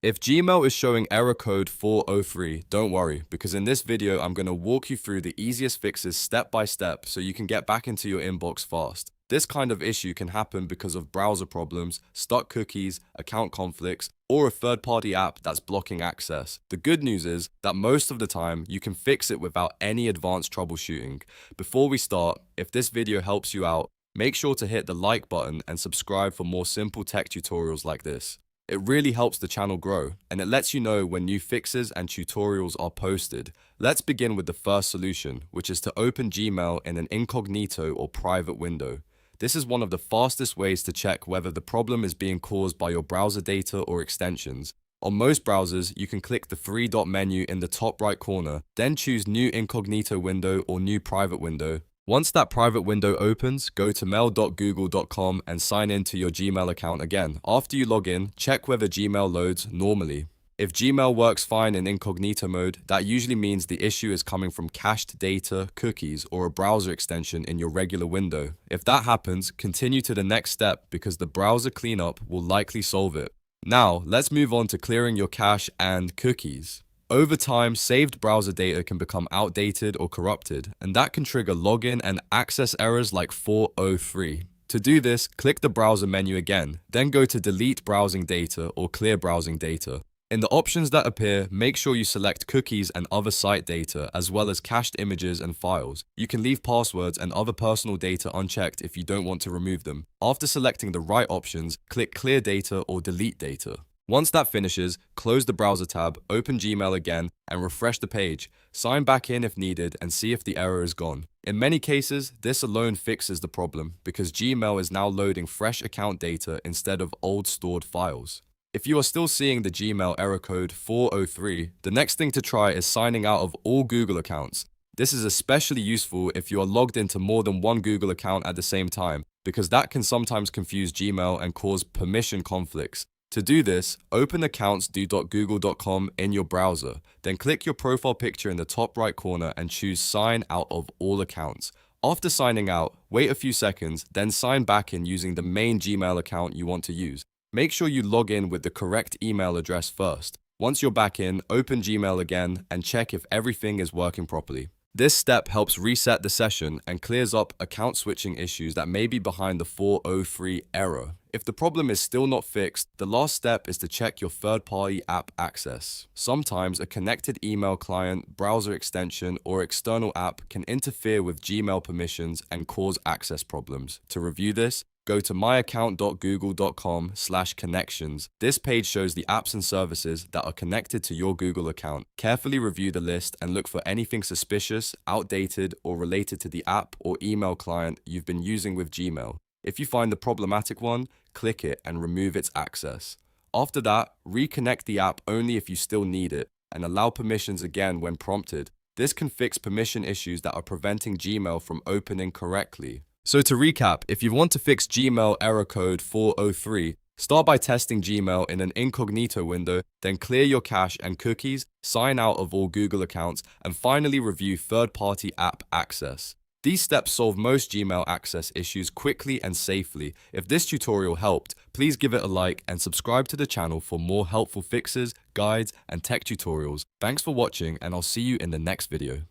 If Gmail is showing error code 403, don't worry, because in this video, I'm going to walk you through the easiest fixes step by step so you can get back into your inbox fast. This kind of issue can happen because of browser problems, stuck cookies, account conflicts, or a third-party app that's blocking access. The good news is that most of the time, you can fix it without any advanced troubleshooting. Before we start, if this video helps you out, make sure to hit the like button and subscribe for more simple tech tutorials like this. It really helps the channel grow, and it lets you know when new fixes and tutorials are posted. Let's begin with the first solution, which is to open Gmail in an incognito or private window. This is one of the fastest ways to check whether the problem is being caused by your browser data or extensions. On most browsers, you can click the three-dot menu in the top right corner, then choose New Incognito Window or New Private Window. Once that private window opens, go to mail.google.com and sign in to your Gmail account again. After you log in, check whether Gmail loads normally. If Gmail works fine in incognito mode, that usually means the issue is coming from cached data, cookies, or a browser extension in your regular window. If that happens, continue to the next step because the browser cleanup will likely solve it. Now, let's move on to clearing your cache and cookies. Over time, saved browser data can become outdated or corrupted, and that can trigger login and access errors like 403. To do this, click the browser menu again, then go to Delete Browsing Data or Clear Browsing Data. In the options that appear, make sure you select cookies and other site data, as well as cached images and files. You can leave passwords and other personal data unchecked if you don't want to remove them. After selecting the right options, click Clear Data or Delete Data. Once that finishes, close the browser tab, open Gmail again, and refresh the page. Sign back in if needed and see if the error is gone. In many cases, this alone fixes the problem because Gmail is now loading fresh account data instead of old stored files. If you are still seeing the Gmail error code 403, the next thing to try is signing out of all Google accounts. This is especially useful if you are logged into more than one Google account at the same time, because that can sometimes confuse Gmail and cause permission conflicts. To do this, open accounts.google.com in your browser, then click your profile picture in the top right corner and choose Sign Out of All Accounts. After signing out, wait a few seconds, then sign back in using the main Gmail account you want to use. Make sure you log in with the correct email address first. Once you're back in, open Gmail again and check if everything is working properly. This step helps reset the session and clears up account switching issues that may be behind the 403 error. If the problem is still not fixed, the last step is to check your third-party app access. Sometimes a connected email client, browser extension, or external app can interfere with Gmail permissions and cause access problems. To review this, go to myaccount.google.com/connections. This page shows the apps and services that are connected to your Google account. Carefully review the list and look for anything suspicious, outdated, or related to the app or email client you've been using with Gmail. If you find the problematic one, click it and remove its access. After that, reconnect the app only if you still need it and allow permissions again when prompted. This can fix permission issues that are preventing Gmail from opening correctly. So to recap, if you want to fix Gmail error code 403, start by testing Gmail in an incognito window, then clear your cache and cookies, sign out of all Google accounts, and finally review third-party app access. These steps solve most Gmail access issues quickly and safely. If this tutorial helped, please give it a like and subscribe to the channel for more helpful fixes, guides, and tech tutorials. Thanks for watching, and I'll see you in the next video.